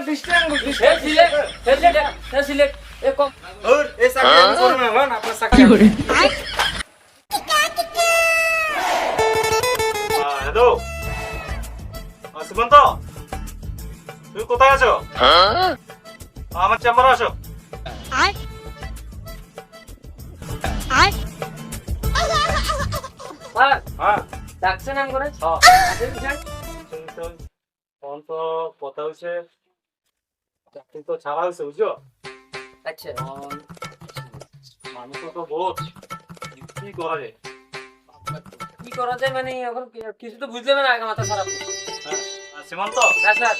Distance select এ কম ওর এই চাকরি আমি করব না মান আপনার চাকরি হ্যালো সুমন্ত তুমি কোথায় আছো আমার চেম্বারে আসো হ্যাঁ হ্যাঁ ডাকছেন আম করে হ্যাঁ আসেন স্যার ফোন তো কথা হয়েছে চাকরি তো ছাড়া হয়েছে বুঝছো আচ্ছা মানুষ তো বহুত কি করা যায় কি করা যায় মানে এখন কিছু তো বুঝতে পারে আগে মাথা খারাপ হ্যাঁ আর সীমান্ত হ্যাঁ স্যার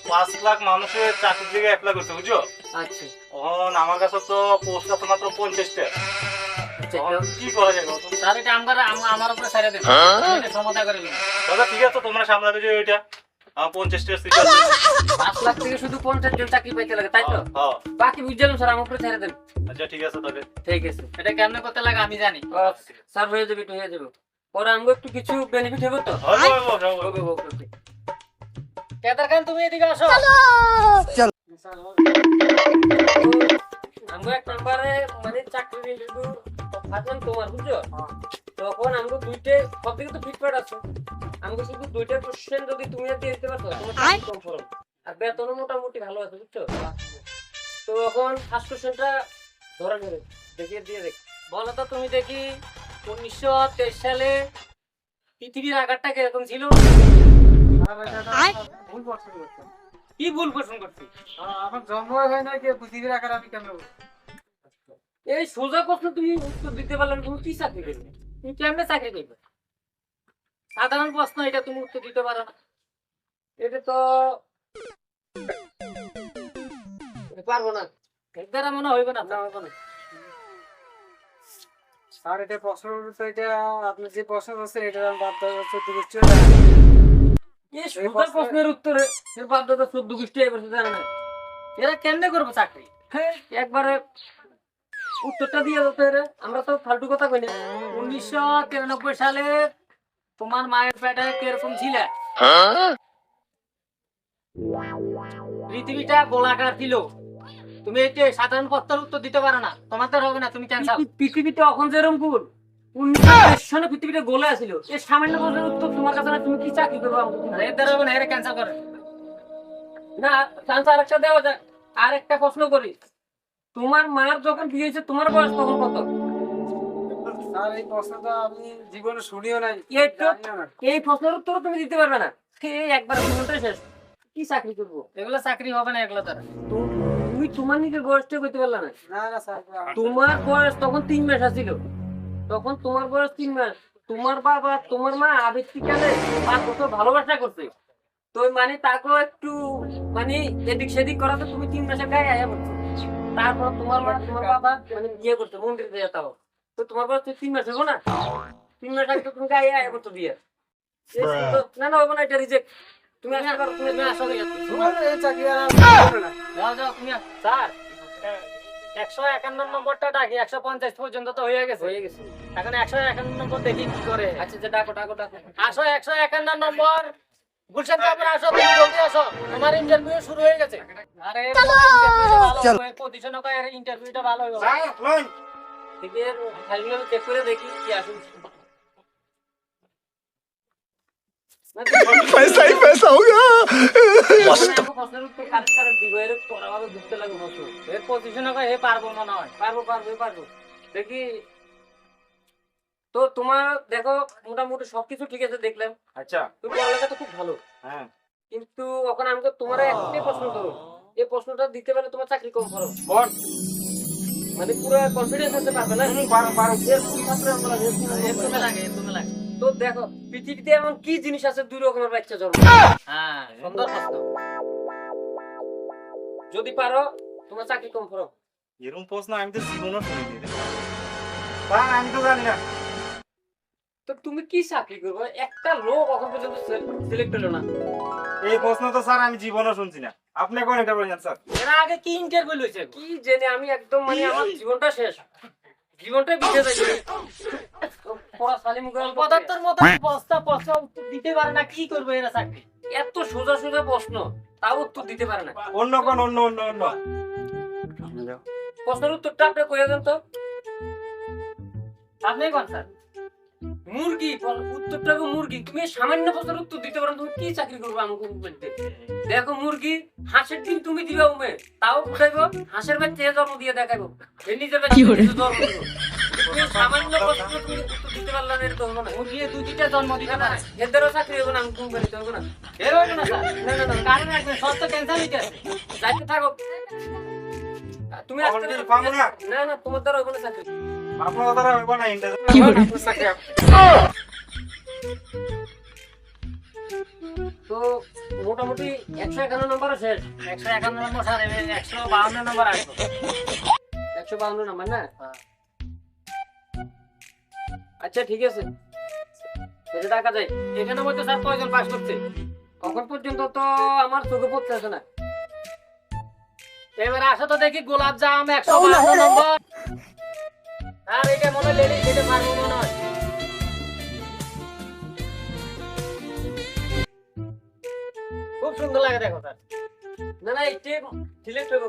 5 লাখ মানুষের চাকরির দিকে অ্যাপ্লাই করছে বুঝছো আচ্ছা এখন আমার কাছে তো পোস্ট আছে মাত্র 50টা আচ্ছা এখন কি করা যায় বলো তো? স্যার এটা আমার উপরে ছেড়ে দেন এটা সমাধান করে দিন দাদা ঠিক আছে তোমরা সামলাবে যে ওইটা আমার 50টা সিট আছে 5 লাখ থেকে শুধু 50 জন চাকরি পাইতে লাগে তাই তো হ্যাঁ বাকি বুঝলাম স্যার আমার উপরে ছেড়ে দেন আচ্ছা ঠিক আছে তাহলে ঠিক আছে এটা কেমনে করতে লাগে আমি জানি স্যার হয়ে যাবে একটু হয়ে যাবে পরে আমগো একটু কিছু বেনিফিট হবে তো হবে হবে ওকে ওকে কেদার খান তুমি এদিকে আসো আমগো এক নম্বরে মানে চাকরি ইন্টারভিউ ফাজলাম তোমার বুঝছো তখন আমগো দুইটা সব দিকে তো ফিটফাট আছে আমগো শুধু দুইটা কোশ্চেন যদি তুমি দিয়ে দিতে পারতো তোমার চাকরি কনফার্ম আর বেতনও মোটামুটি ভালো আছে বুঝছো তো এখন ফার্স্ট কোশ্চেনটা ধরে ধরে দেখিয়ে দিয়ে দেখ বলো তো তুমি দেখি 1923 সালে পৃথিবীর আকারটা কিরকম ছিল ভুল প্রশ্ন করছে কি ভুল প্রশ্ন করছি আমার জন্ম হয় না কি পৃথিবীর আকার আমি কেন বলবো এই সোজা প্রশ্ন তুমি উত্তর দিতে পারলে না, তুমি কি চাকরি করবে তুমি কেমনে চাকরি করবে সাধারণ প্রশ্ন এটা তুমি উত্তর দিতে পারো না এটা তো পারবো না একবার মনে হইবে না হবে না আর এটা প্রশ্ন তো এটা আপনি যে প্রশ্ন করছেন এটা আমি বাদ দেওয়া হচ্ছে দুগুচ্ছ এই সোজা প্রশ্নের উত্তরে এর বাধ্যতা 14 গোষ্ঠী এবার জানে না এরা কেমনে করবে চাকরি হ্যাঁ একবারে উত্তরটা দিয়ে দাও তো এরা আমরা তো ফালতু কথা কই না 1993 সালে তোমার মায়ের পেটে কিরকম ছিল পৃথিবীটা গোলাকার ছিল তুমি এই যে সাধারণ প্রশ্নের উত্তর দিতে পারো না তোমার তো হবে না তুমি ক্যান্সার পৃথিবীটা এখন যেরকম কোন 1923 সালে পৃথিবীটা গোলা ছিল এই সামান্য প্রশ্নের উত্তর তোমার কাছে না তুমি কি চাকরি করবে এর দ্বারা হবে না এর ক্যান্সার করে না চান্স আরেকটা দেওয়া যায় আরেকটা প্রশ্ন করি তোমার মার যখন বিয়ে হয়েছে তোমার বয়স তখন কত আর এই প্রশ্নটা আমি জীবনে শুনিও নাই এই প্রশ্নের উত্তর তুমি দিতে পারবে না এই একবার জীবনটাই শেষ কি চাকরি করবো এগুলো চাকরি হবে না এগুলো দ্বারা তুমি তোমার নিজের বয়সটা করতে পারলে না না না স্যার তোমার বয়স তখন 3 মাস ছিল তখন তোমার বয়স 3 মাস তোমার বাবা তোমার মা আবেগিকালে 5 বছর ভালোবাসা করছে তো মানে তাকেও একটু মানে এদিক সেদিক করাতে তুমি 3 মাসের গায়ে আয়া পড়ছো তারপর তোমার মা তোমার বাবা মানে বিয়ে করতে মন্দিরে যেতে হবে তো তোমার বয়স 3 মাস হলো না 3 মাস আগে তো তুমি গায়ে আয়া পড়ছো বিয়ে না না হবে না এটা রিজেক্ট তুমি আসতে পারো তুমি আসো তোমার এই চাকরি আর যাও যাও তুমি স্যার 151 নম্বরটা ডাকি 150 পর্যন্ত তো হয়ে গেছে এখন 151 নম্বর দেখি কি করে আচ্ছা যে ডাকো আসো 151 নম্বর গুলশান কাপড় আসো তুমি জলদি আসো তোমার ইন্টারভিউ শুরু হয়ে গেছে আরে পজিশন কয় আরে ইন্টারভিউটা ভালো হবে ঠিক আছে ফাইলগুলো চেক করে দেখি কি আসে पैसा ही पैसा होगा দেখি তো তোমার দেখো মোটামুটি সবকিছু ঠিক আছে দেখলাম আচ্ছা তুমি পড়ালেখা তো খুব ভালো হ্যাঁ কিন্তু ওখানে আমাকে তোমার একটাই প্রশ্ন করো এই প্রশ্নটা দিতে পারলে তোমার চাকরি কম করো কোন মানে পুরো কনফিডেন্স আছে পারবে না এরকম ছাত্র আমরা এরকম লাগে তো দেখো পৃথিবীতে এমন কি জিনিস আছে দুই রকমের বাচ্চা জন্ম হ্যাঁ সুন্দর প্রশ্ন যদি পারো তোমার চাকরি কম করো এরকম প্রশ্ন আমি তো জীবনও শুনিনি রে স্যার আমি তো জানি না তো তুমি কি চাকরি করবে একটা লোক এখন পর্যন্ত সিলেক্ট হলো না এই প্রশ্ন তো স্যার আমি জীবনও শুনছি না আপনি কোন এটা বলেন স্যার এর আগে কি ইন্টারভিউ হইছে কি জেনে আমি একদম মানে আমার জীবনটা শেষ জীবনটাই বিতে যাইছে পড়া সালিম গল পদার্থের মতো বস্তা উত্তর দিতে পারে না কি করবে এরা চাকরি এত সোজা সোজা প্রশ্ন তাও উত্তর দিতে পারে না। অন্য কোন অন্য অন্য অন্য প্রশ্নের উত্তরটা আপনি কইয়া দেন তো। আপনি কোন স্যার? মুরগি, উত্তরটা হলো মুরগি। তুমি এই সামান্য প্রশ্নের উত্তর দিতে পারো, তুমি কি চাকরি করবে আমাকে বলতে? দেখো মুরগি, হাঁসের ডিম তুমি দিবে উমে, তাও ফুটাইবো, হাঁসের বাচ্চা জন্ম দিয়ে দেখাইবো, এর নিজের বাচ্চা নিজে জন্ম দিবো। তুমি এই সামান্য প্রশ্নের তুমি উত্তর দিতে পারলে না, এটা তো হলো না। মুরগি 2-3টা জন্ম দিতে পারে। এদেরও চাকরি হবে না, আমি কোম্পানিতে হবে না। এর হবে না স্যার। না না না, কারণ একজন সত্য ক্যান্সার হইতে আছে। যাইতে থাকো। তুমি আসতে আমাদের পাবো না। না না, তোমার দ্বারা হবে না চাকরি। আপনার দ্বারা হবে না ইন্টার তো মোটামুটি 151 নম্বর শেষ। 151 নম্বর স্যার, এবার 152 নম্বর আসবে। 152 নাম্বার না? আচ্ছা ঠিক আছে, এটা টাকা যায়। এখানে মধ্যে স্যার কয়জন পাস করছে? এখন পর্যন্ত তো আমার চোখে পড়তেছে না। এবার আসো তো দেখি, গোলাপ জাম 152 নম্বর। আর এটা মনে হয় লেডি খেতে পারবো মনে হয়। খুব সুন্দর লাগে দেখো স্যার। না না, এইটা সিলেক্ট করো।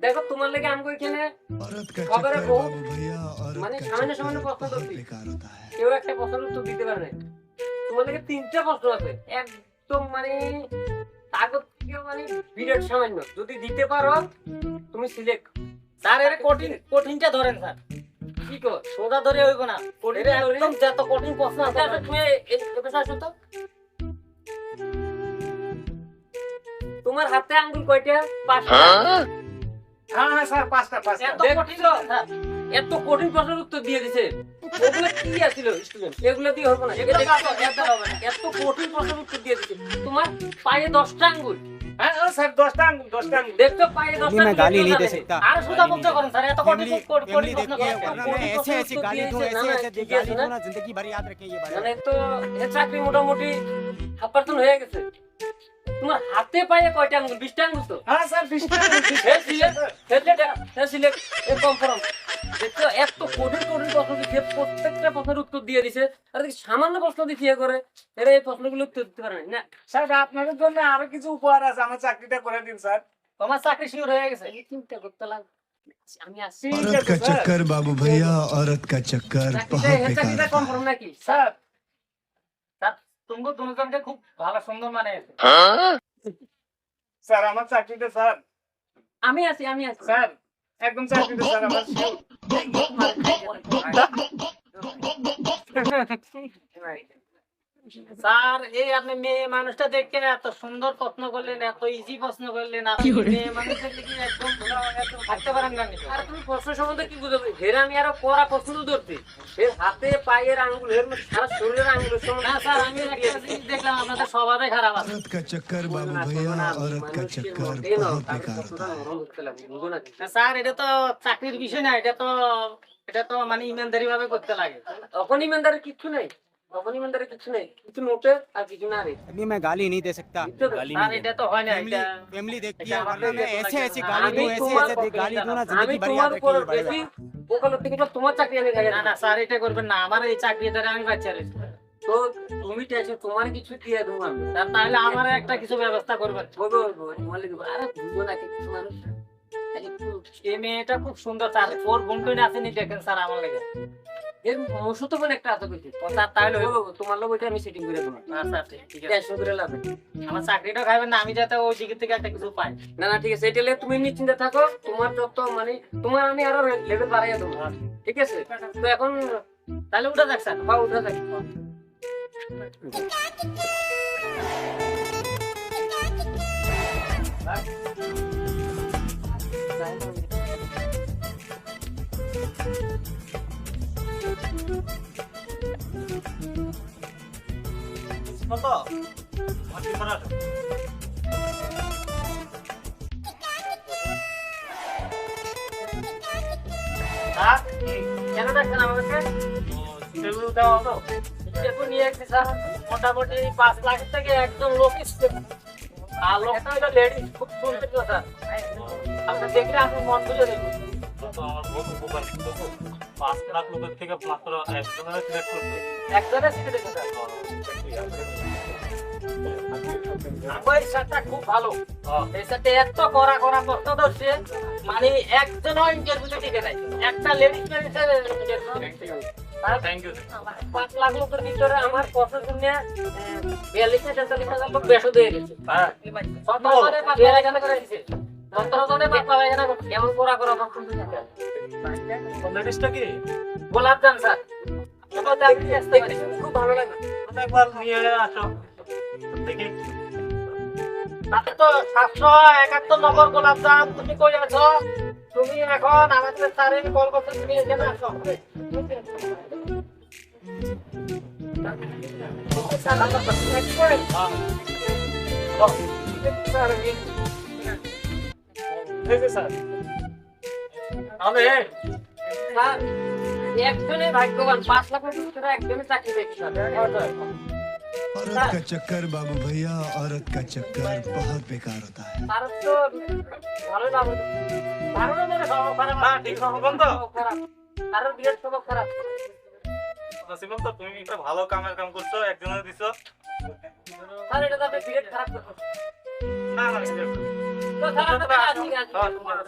দেখো তোমার লাগে আমি এখানে औरत का खबर है चक्कर वो, बाबू भैया औरत माने का सामान्य चक्कर सामान्य प्रश्न बहुत करती। बेकार होता है। কেউ একটা প্রশ্নের উত্তর দিতে পারে না। তোমার লাগে 3টা প্রশ্ন আছে, একদম মানে কাগজ থেকে মানে বিরাট সামান্য। যদি দিতে পারো তুমি সিলেক্ট। স্যার এর কঠিনটা ধরেন স্যার। কি কর সোজা ধরে হইব না, কঠিনটা এটা ধরে? একদম যত কঠিন প্রশ্ন আছে আচ্ছা, তুমি এবার আসো তো। তোমার হাতে আঙ্গুল কয়টা? 5টা। হ্যাঁ হ্যাঁ স্যার, পাঁচটা এত দেখছো? কঠিন স্যার। এত কঠিন প্রশ্নের উত্তর দিয়ে দিছে। ওগুলো কি আছিল স্টুডেন্ট? এগুলো দিয়ে হবে না। এগুলো দেখছো? পারবো, এত হবে না। এত কঠিন প্রশ্নের উত্তর দিয়ে দিছে। তোমার পায়ে 10টা আঙ্গুল। হ্যাঁ স্যার, 10টা আঙ্গুল 10টা আঙ্গুল দেখছো পায়ে 10টা আঙ্গুল? गाली नहीं दे सकता। আর সোজা বলতে করেন স্যার, এত কঠিন फैमिली কঠিন फैमिली প্রশ্ন देखिए, করেন। वरना मैं ऐसे ऐसे गाली दूं, ऐसे ऐसे गाली दूं ना, जिंदगी भर याद रखें ये बात। মানে তো এ চাকরি মোটামুটি 100% হয়ে গেছে। তোমার হাতে পায়ে কয়টা আঙ্গুল? 20টা আঙ্গুল তো। হ্যাঁ স্যার, 20টা আঙ্গুল। এত কঠিন কঠিন প্রশ্ন দিচ্ছে, প্রত্যেকটা প্রশ্নের উত্তর দিয়ে দিছে। আর দেখি সামান্য প্রশ্ন দিচ্ছে করে, এরা এই প্রশ্নগুলো উত্তর দিতে পারে না। স্যার আপনাদের জন্য আরো কিছু উপহার আছে, আমার চাকরিটা করে দিন স্যার। তোমার চাকরি শিওর হয়ে গেছে। এই চিন্তা করতে লাগবে। আমি আসছি। औरत का चक्कर बाबू भैया औरत का चक्कर बहुत बेकार চাকরিটা होता है। কনফার্ম নাকি? স্যার স্যার তুমি দুজনকে খুব ভালো সুন্দর মানে স্যার আমার চাকরিটা স্যার, আমি আছি। স্যার একদম চাকরিটা স্যার আমার স্যার এই আপনি মেয়ে মানুষটা দেখে এত সুন্দর প্রশ্ন করলেন, এত ইজি প্রশ্ন করলেন, আপনি মেয়ে মানুষ দেখলে কি একদম একদম থাকতে পারেন না নাকি? আর তুমি প্রশ্ন সম্বন্ধে কি বুঝবে? হেরা আমি আরো কড়া প্রশ্ন ধরছি। এর হাতে পায়ের আঙ্গুল, এর সারা শরীরের আঙ্গুল না স্যার, আমি একটা জিনিস দেখলাম আপনাদের স্বভাবে খারাপ আছে। औरत का चक्कर बाबू भैया औरत का चक्कर बहुत बेकार होता है। না, স্যার এটা তো চাকরির বিষয় না, এটা তো মানে ইমানদারি ভাবে করতে লাগে। তখন ইমানদারের কিচ্ছু নেই, কিছু নোটে আর কিছু না রে। अभी मैं गाली नहीं दे सकता। স্যার এটা তো হয় না, फैमिली এটা फैमिली देखती এটা है, আমাদের वरना मैं দেশে ऐसे লাগে ऐसे না। गाली আমি दूं, ऐसे তোমার ऐसे गाली दूं ना, আমি जिंदगी भर তোমার याद উপর रखें ये বেশি बात। ওখানে থেকে তোমার চাকরি আমি খাই না না স্যার, এটা করবেন না, আমার এই চাকরিটা আমি বাচ্চা রয়েছে। তো তুমি টেনশন, তোমার কিছু দিয়ে দেবো আমি। স্যার তাহলে আমার একটা কিছু ব্যবস্থা করবেন। বলবো তোমার লিখবো। আরে বুঝবো না কিছু মানুষ একটু এই মেয়েটা খুব সুন্দর, স্যার ওর বোনকে আসেনি দেখেন স্যার আমার লেগে। এর মসুত মানে একটা আছে কইছি। স্যার তাহলে বলবো, তোমার লোক ওইটা আমি সেটিং করে দেবো। না স্যার ঠিক আছে, টেনশন করে লাভ নেই। আমার চাকরিটা খাইবেন না, আমি যাতে ওই দিক থেকে একটা কিছু পাই। না না ঠিক আছে, এটা হলে তুমি নিশ্চিন্তে থাকো। তোমার যত মানে তোমার আমি আরো লেভেল বাড়াইয়া দেবো, ঠিক আছে? তো এখন তাহলে উঠে যাক স্যার। হ্যাঁ, উঠে থাকি। কত আমার পেপার আছে। স্যার কেন দেখছেন আমাকে? সেগুলো দেওয়া হতো। স্টেপও নিয়ে এসেছি স্যার, মোটামুটি 5 লাখ থেকে একদম লোক স্টেপ। আর লোকটা হলো লেডি, খুব সুন্দর স্যার। আপনি দেখলে আপনি মন বুঝে দেখুন। তো আমার বহুত উপকার করতো। 5 লাখ লোকের থেকে মাত্র একজনের সিলেক্ট করতে। একজনের সিটে দেখুন স্যার। আমার এই স্যারটা খুব ভালো। এই স্যারটা এত কড়া প্রশ্ন ধরছে, মানে একজনও ইন্টারভিউতে টিকে নাই। একটা লেডিস থ্যাংক ইউ 5 লাখ লোকের ভিতরে আমার প্রশ্ন শুনে 42,000 লোক বেশ দিয়ে গেছে। হ্যাঁ 17 জনে পাতলা পায়খানা করে দিছে। 17 জনে পাতলা পায়খানা করছে। কেমন কড়া প্রশ্ন শুনতে লেডিসটা কি গোলাপ জাম স্যার। আপনার দাম কি আসতে পারে? খুব ভালো লাগে। একবার নিয়ে আসো দেখি। তাতে তো 771 নম্বর গোলাপ জাম তুমি কই আছো? তুমি এখন আমাদের স্যারে কল করতে তুমি এখানে আসো। স্যার আমি স্যার, একজনই ভাগ্যবান 5 লাখের ভিতরে একজনই চাকরি পেয়েছে স্যার। औरत का चक्कर बाबू भैया, औरत का चक्कर बहुत बेकार होता है। তার তো ভালো লাভ হলো। ভালো না মানে স্বভাব খারাপ। হ্যাঁ, ঠিক স্বভাব তো। স্বভাব খারাপ। তারও বিরাট স্বভাব খারাপ। নাসিমন তো তুমি একটা ভালো কামের কাম করছো, একজনের দিছো। স্যার এটা তো আপনি বিরাট খারাপ করছেন। না না ঠিক আছে। তো স্যার আপনারা আছি আছি।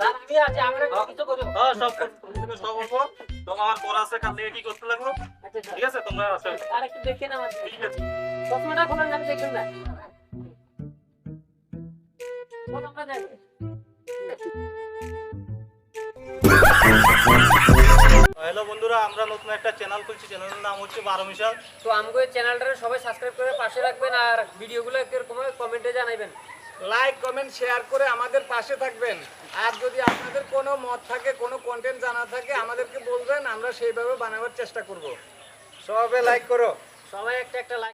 স্যার আমি আছি, আমরা কিছু করব। হ্যাঁ সব তুমি সব বলবো। তোমার আমার পড়া আছে, কাল থেকে কি করতে লাগলো? আচ্ছা স্যার। ঠিক আছে তোমরা আসো। আর একটু দেখেন আমার। ঠিক আছে। চশমাটা খোলেন, আমি দেখবেন না। চশমাটা দেন। হ্যালো বন্ধুরা, আমরা নতুন একটা চ্যানেল খুলছি, চ্যানেলের নাম হচ্ছে 12 মিশাল। তো আমাকে চ্যানেলটারে সবাই সাবস্ক্রাইব করে পাশে রাখবেন আর ভিডিওগুলো এরকম কমেন্টে জানাবেন। লাইক কমেন্ট শেয়ার করে আমাদের পাশে থাকবেন। আর যদি আপনাদের কোনো মত থাকে, কোনো কন্টেন্ট জানা থাকে আমাদেরকে বলবেন, আমরা সেইভাবে বানাবার চেষ্টা করব। সবাই লাইক করো। সবাই একটা লাইক